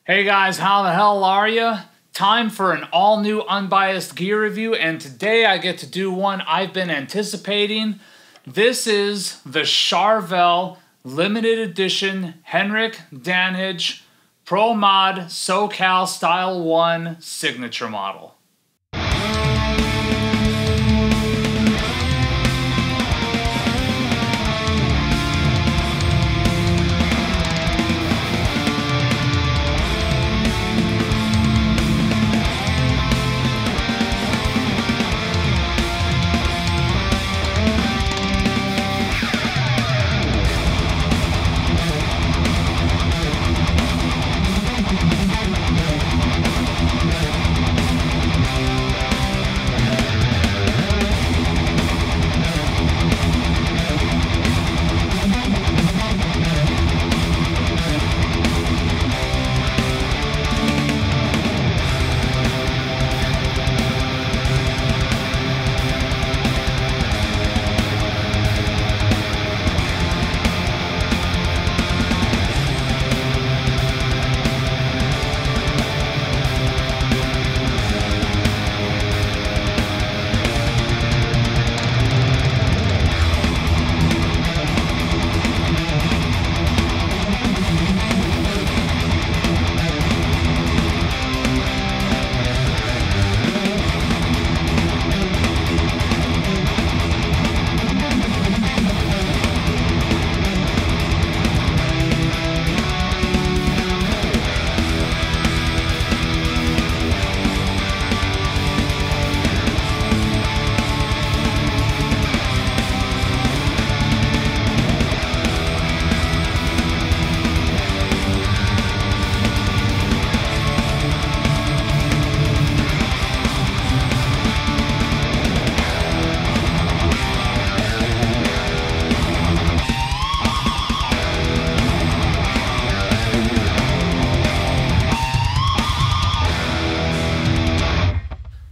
Hey guys, how the hell are ya? Time for an all-new unbiased gear review, and today I get to do one I've been anticipating. This is the Charvel limited edition Henrik Danhage Pro Mod SoCal Style 1 signature model.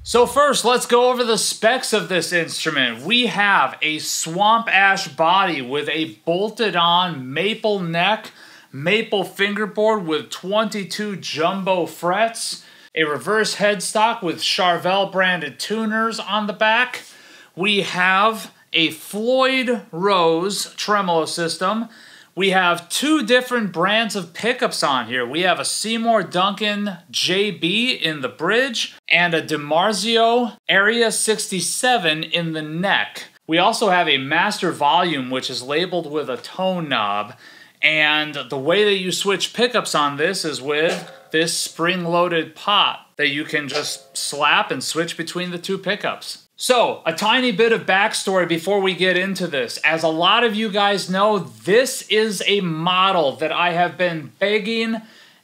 So first, let's go over the specs of this instrument. We have a swamp ash body with a bolted-on maple neck, maple fingerboard with 22 jumbo frets, a reverse headstock with Charvel branded tuners on the back. We have a Floyd Rose tremolo system. We have two different brands of pickups on here. We have a Seymour Duncan JB in the bridge and a Dimarzio Area 67 in the neck. We also have a master volume, which is labeled with a tone knob. And the way that you switch pickups on this is with this spring-loaded pot that you can just slap and switch between the two pickups. So, a tiny bit of backstory before we get into this. As a lot of you guys know, this is a model that I have been begging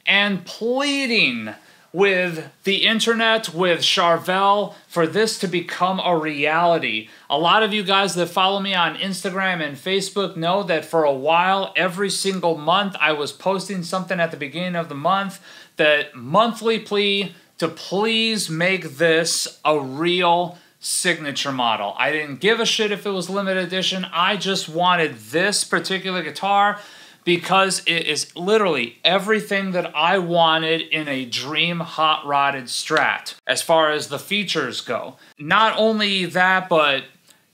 and pleading with the internet, with Charvel, for this to become a reality. A lot of you guys that follow me on Instagram and Facebook know that for a while, every single month, I was posting something at the beginning of the month, that monthly plea to please make this a real signature model. I didn't give a shit if it was limited edition. I just wanted this particular guitar because it is literally everything that I wanted in a dream hot rodded Strat as far as the features go. Not only that, but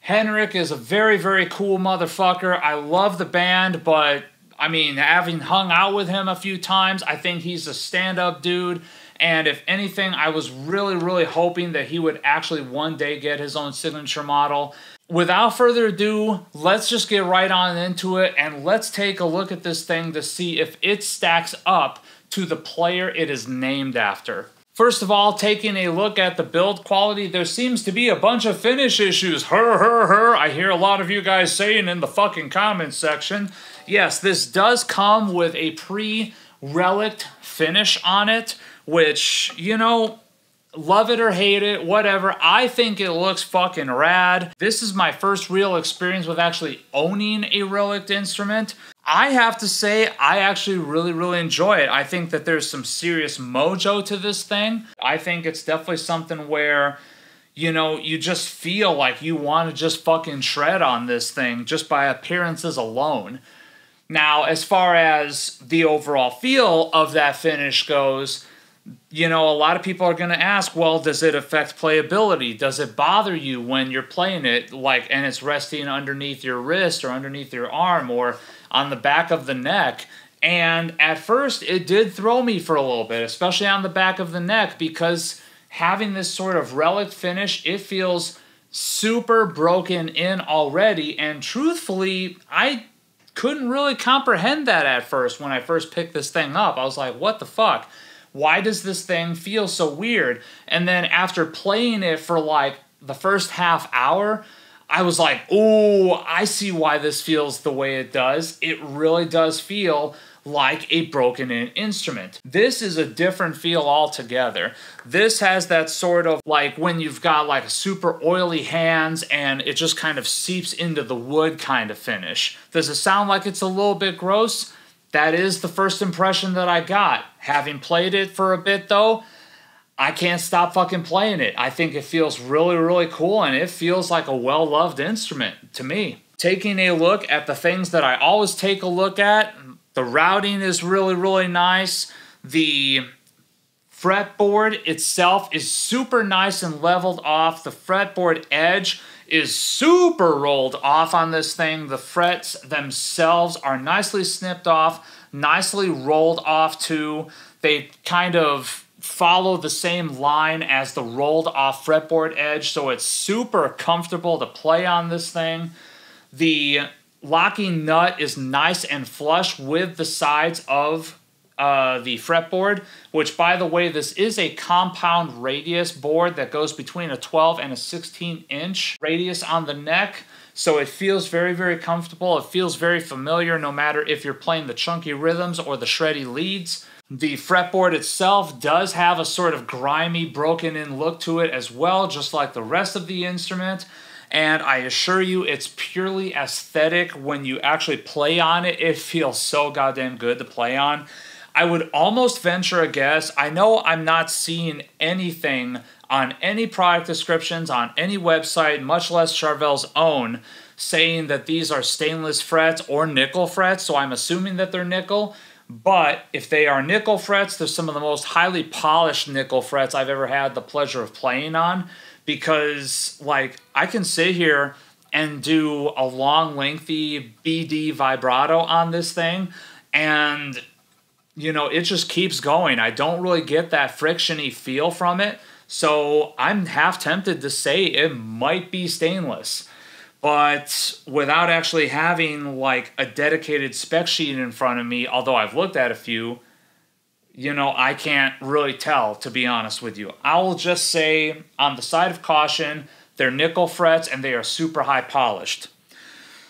Henrik is a very, very cool motherfucker. I love the band, but I mean, having hung out with him a few times, I think he's a stand-up dude. And if anything, I was really, really hoping that he would actually one day get his own signature model. Without further ado, let's just get right on into it and let's take a look at this thing to see if it stacks up to the player it is named after. First of all, taking a look at the build quality, there seems to be a bunch of finish issues. I hear a lot of you guys saying in the fucking comments section. Yes, this does come with a pre-Reliced finish on it, which, you know, love it or hate it, whatever. I think it looks fucking rad. This is my first real experience with actually owning a Reliced instrument. I have to say, I actually really, really enjoy it. I think that there's some serious mojo to this thing. I think it's definitely something where, you know, you just feel like you want to just fucking shred on this thing just by appearances alone. Now, as far as the overall feel of that finish goes, you know, a lot of people are going to ask, well, does it affect playability? Does it bother you when you're playing it, like, and it's resting underneath your wrist or underneath your arm or on the back of the neck? And at first, it did throw me for a little bit, especially on the back of the neck, because having this sort of relic finish, it feels super broken in already. And truthfully, I couldn't really comprehend that at first when I first picked this thing up. I was like, what the fuck? Why does this thing feel so weird? And then after playing it for like the first half hour, I was like, oh, I see why this feels the way it does. It really does feel like a broken-in instrument. This is a different feel altogether. This has that sort of like when you've got like super oily hands and it just kind of seeps into the wood kind of finish. Does it sound like it's a little bit gross? That is the first impression that I got. Having played it for a bit though, I can't stop fucking playing it. I think it feels really, really cool, and it feels like a well-loved instrument to me. Taking a look at the things that I always take a look at, the routing is really, really nice. The fretboard itself is super nice and leveled off. The fretboard edge is super rolled off on this thing. The frets themselves are nicely snipped off, nicely rolled off too. They kind of follow the same line as the rolled off fretboard edge, so it's super comfortable to play on this thing. The locking nut is nice and flush with the sides of the fretboard, which, by the way, this is a compound radius board that goes between a 12 and a 16-inch radius on the neck, so it feels very, very comfortable. It feels very familiar no matter if you're playing the chunky rhythms or the shreddy leads. The fretboard itself does have a sort of grimy, broken-in look to it as well, just like the rest of the instrument. And I assure you, it's purely aesthetic. When you actually play on it, it feels so goddamn good to play on. I would almost venture a guess. I know I'm not seeing anything on any product descriptions, on any website, much less Charvel's own, saying that these are stainless frets or nickel frets, so I'm assuming that they're nickel. But if they are nickel frets, they're some of the most highly polished nickel frets I've ever had the pleasure of playing on. Because, like, I can sit here and do a long, lengthy BD vibrato on this thing, and, you know, it just keeps going. I don't really get that friction-y feel from it, so I'm half tempted to say it might be stainless. But without actually having, like, a dedicated spec sheet in front of me, although I've looked at a few, you know, I can't really tell, to be honest with you. I will just say, on the side of caution, they're nickel frets and they are super high polished.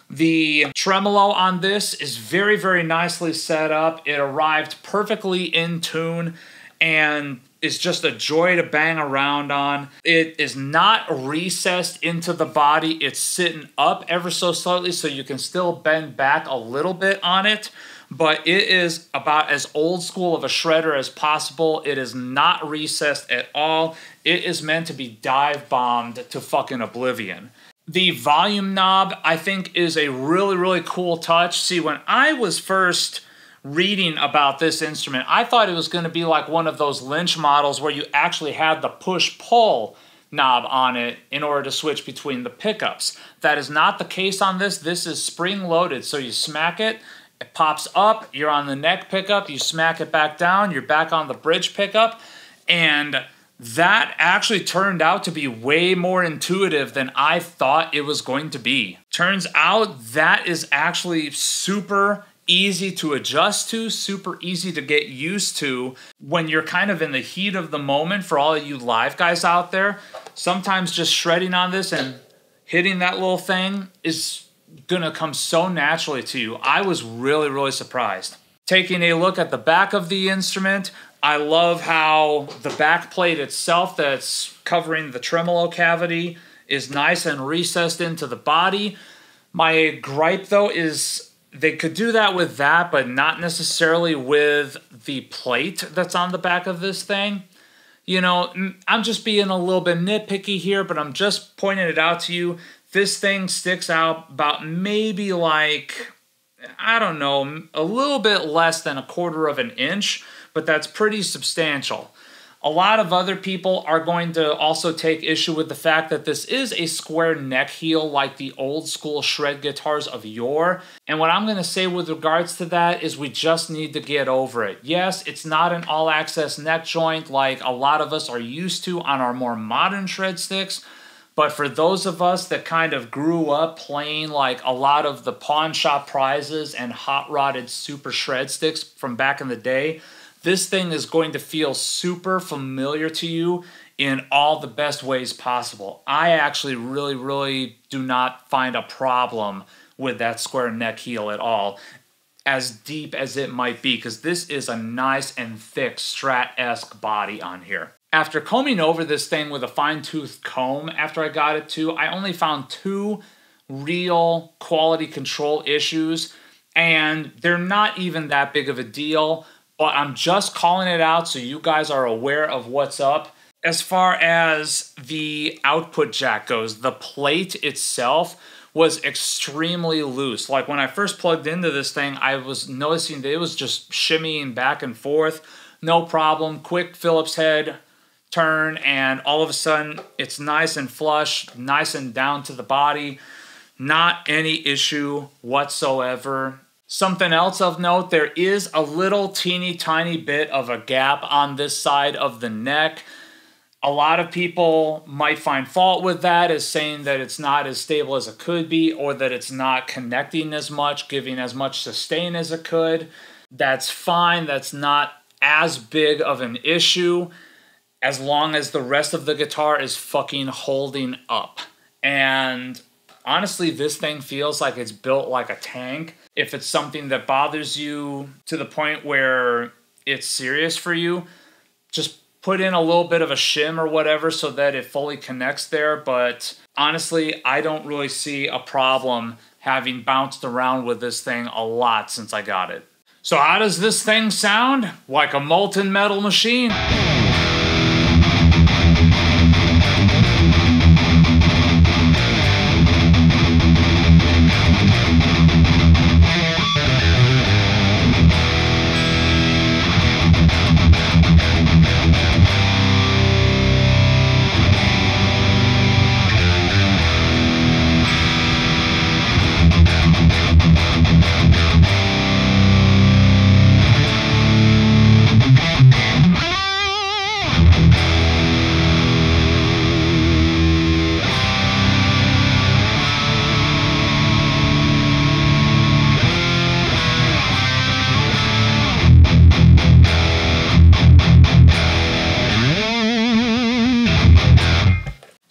The tremolo on this is very, very nicely set up. It arrived perfectly in tune and is just a joy to bang around on. It is not recessed into the body. It's sitting up ever so slightly, so you can still bend back a little bit on it. But it is about as old school of a shredder as possible. It is not recessed at all. It is meant to be dive bombed to fucking oblivion. The volume knob, I think, is a really, really cool touch. See, when I was first reading about this instrument, I thought it was going to be like one of those Lynch models where you actually had the push-pull knob on it in order to switch between the pickups. That is not the case on this. This is spring-loaded, so you smack it, it pops up, you're on the neck pickup, you smack it back down, you're back on the bridge pickup, and that actually turned out to be way more intuitive than I thought it was going to be. Turns out that is actually super easy to adjust to, super easy to get used to when you're kind of in the heat of the moment. For all of you live guys out there, sometimes just shredding on this and hitting that little thing is gonna come so naturally to you. I was really, really surprised. Taking a look at the back of the instrument, I love how the back plate itself that's covering the tremolo cavity is nice and recessed into the body. My gripe though is they could do that with that, but not necessarily with the plate that's on the back of this thing. You know, I'm just being a little bit nitpicky here, but I'm just pointing it out to you. This thing sticks out about maybe like I don't know, a little bit less than 1/4 of an inch, but that's pretty substantial. A lot of other people are going to also take issue with the fact that this is a square neck heel like the old school shred guitars of yore. And what I'm going to say with regards to that is we just need to get over it. Yes, it's not an all-access neck joint like a lot of us are used to on our more modern shred sticks. But for those of us that kind of grew up playing like a lot of the pawn shop prizes and hot-rodded super shred sticks from back in the day, this thing is going to feel super familiar to you in all the best ways possible. I actually really do not find a problem with that square neck heel at all, as deep as it might be, because this is a nice and thick Strat-esque body on here. After combing over this thing with a fine-tooth comb after I got it to, I only found 2 real quality control issues, and they're not even that big of a deal. But I'm just calling it out so you guys are aware of what's up. As far as the output jack goes, the plate itself was extremely loose. Like when I first plugged into this thing, I was noticing that it was just shimmying back and forth. No problem, quick Phillips head turn, and all of a sudden it's nice and flush, nice and down to the body. Not any issue whatsoever. Something else of note, there is a little teeny tiny bit of a gap on this side of the neck. A lot of people might find fault with that as saying that it's not as stable as it could be, or that it's not connecting as much, giving as much sustain as it could. That's fine. That's not as big of an issue as long as the rest of the guitar is fucking holding up. And honestly, this thing feels like it's built like a tank. If it's something that bothers you to the point where it's serious for you, just put in a little bit of a shim or whatever so that it fully connects there. But honestly, I don't really see a problem having bounced around with this thing a lot since I got it. So how does this thing sound? Like a molten metal machine.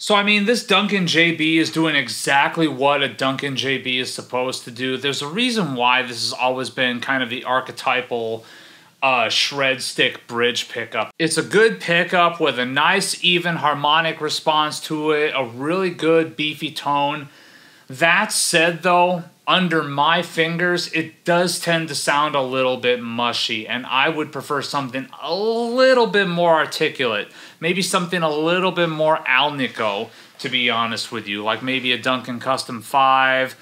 So, I mean, this Duncan JB is doing exactly what a Duncan JB is supposed to do. There's a reason why this has always been kind of the archetypal shred stick bridge pickup. It's a good pickup with a nice, even harmonic response to it, a really good beefy tone. That said, though, under my fingers, it does tend to sound a little bit mushy, and I would prefer something a little bit more articulate. Maybe something a little bit more Alnico, to be honest with you. Like maybe a Duncan Custom 5,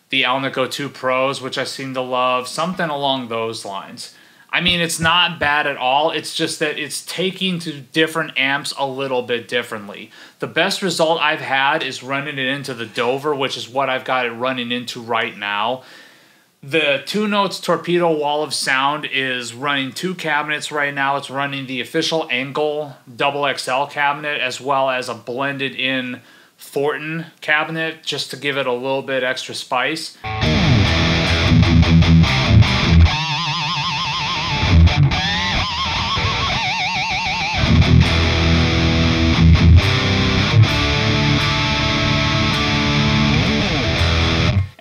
the Alnico 2 Pros, which I seem to love. Something along those lines. I mean, it's not bad at all. It's just that it's taking to different amps a little bit differently. The best result I've had is running it into the Dover, which is what I've got it running into right now. The 2 Notes Torpedo Wall of Sound is running 2 cabinets right now. It's running the official Engel XXL cabinet as well as a blended in Fortin cabinet just to give it a little bit extra spice.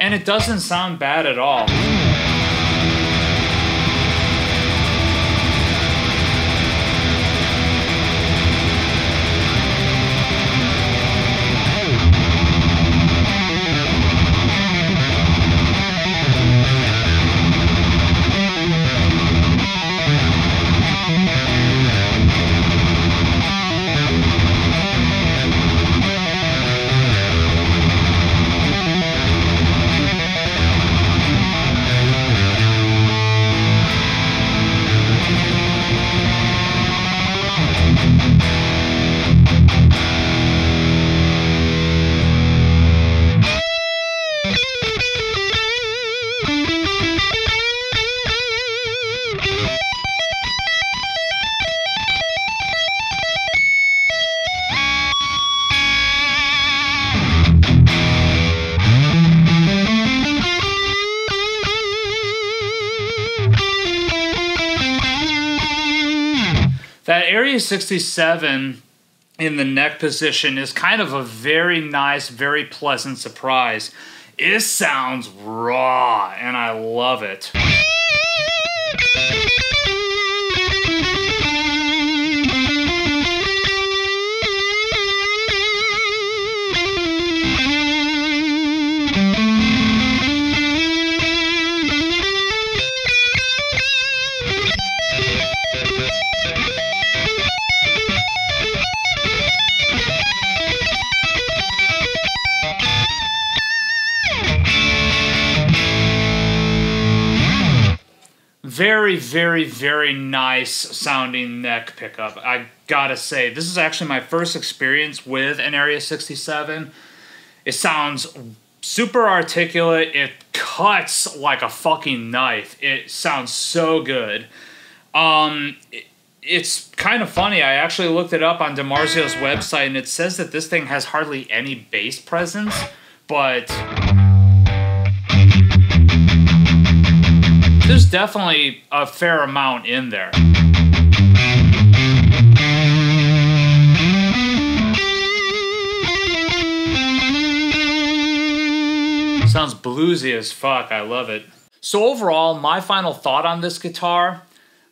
And it doesn't sound bad at all. That Area 67 in the neck position is kind of a very nice, very pleasant surprise. It sounds raw, and I love it. Very, very, very nice sounding neck pickup. I gotta say, this is actually my first experience with an Area 67. It sounds super articulate. It cuts like a fucking knife. It sounds so good. It's kind of funny. I actually looked it up on Dimarzio's website, and it says that this thing has hardly any bass presence, but there's definitely a fair amount in there. Sounds bluesy as fuck. I love it. So overall, my final thought on this guitar,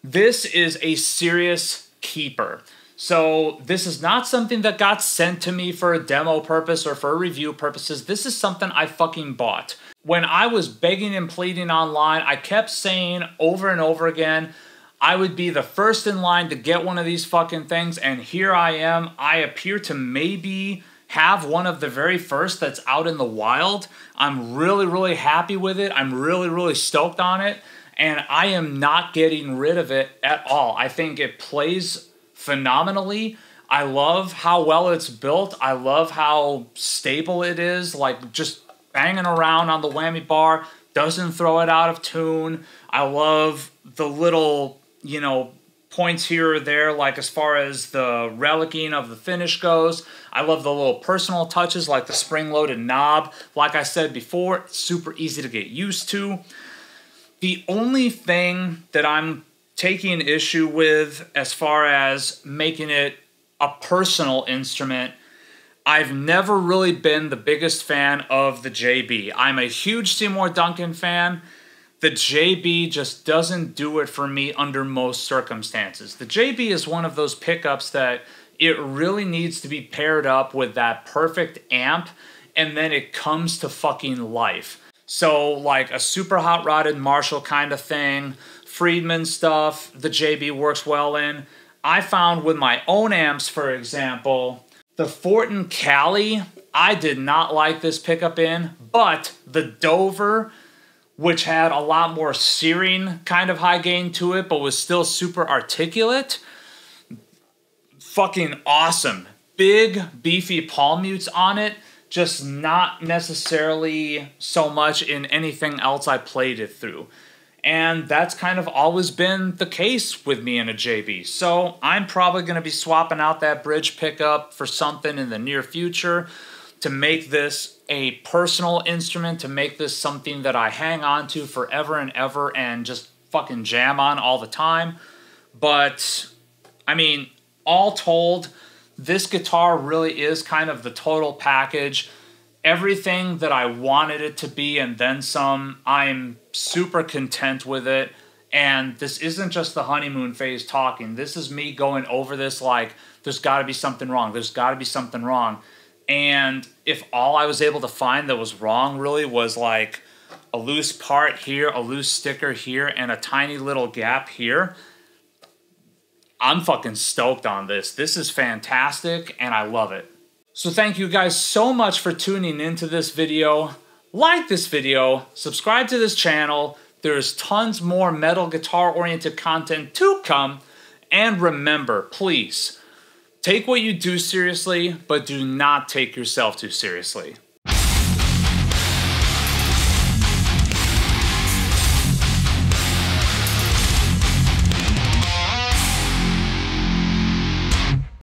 this is a serious keeper. So this is not something that got sent to me for a demo purpose or for review purposes. This is something I fucking bought. When I was begging and pleading online, I kept saying over and over again, I would be the first in line to get one of these fucking things, and here I am. I appear to maybe have one of the very first that's out in the wild. I'm really, really happy with it. I'm really, really stoked on it, and I am not getting rid of it at all. I think it plays phenomenally. I love how well it's built. I love how stable it is, like just banging around on the whammy bar, doesn't throw it out of tune. I love the little, you know, points here or there, like as far as the relicing of the finish goes. I love the little personal touches, like the spring-loaded knob. Like I said before, it's super easy to get used to. The only thing that I'm taking issue with as far as making it a personal instrument, I've never really been the biggest fan of the JB. I'm a huge Seymour Duncan fan. The JB just doesn't do it for me under most circumstances. The JB is one of those pickups that it really needs to be paired up with that perfect amp, and then it comes to fucking life. So like a super hot rodded Marshall kind of thing, Friedman stuff, the JB works well in. I found with my own amps, for example, the Fortin Cali, I did not like this pickup in, but the Dover, which had a lot more searing kind of high gain to it, but was still super articulate, fucking awesome. Big, beefy palm mutes on it, just not necessarily so much in anything else I played it through. And that's kind of always been the case with me in a JB. So I'm probably going to be swapping out that bridge pickup for something in the near future to make this a personal instrument, to make this something that I hang on to forever and ever and just fucking jam on all the time. But, I mean, all told, this guitar really is kind of the total package. Everything that I wanted it to be and then some. I'm super content with it. And this isn't just the honeymoon phase talking. This is me going over this like, there's got to be something wrong. There's got to be something wrong. And if all I was able to find that was wrong really was like a loose part here, a loose sticker here, and a tiny little gap here, I'm fucking stoked on this. This is fantastic, and I love it. So thank you guys so much for tuning into this video. Like this video, subscribe to this channel. There's tons more metal guitar-oriented content to come. And remember, please, take what you do seriously, but do not take yourself too seriously.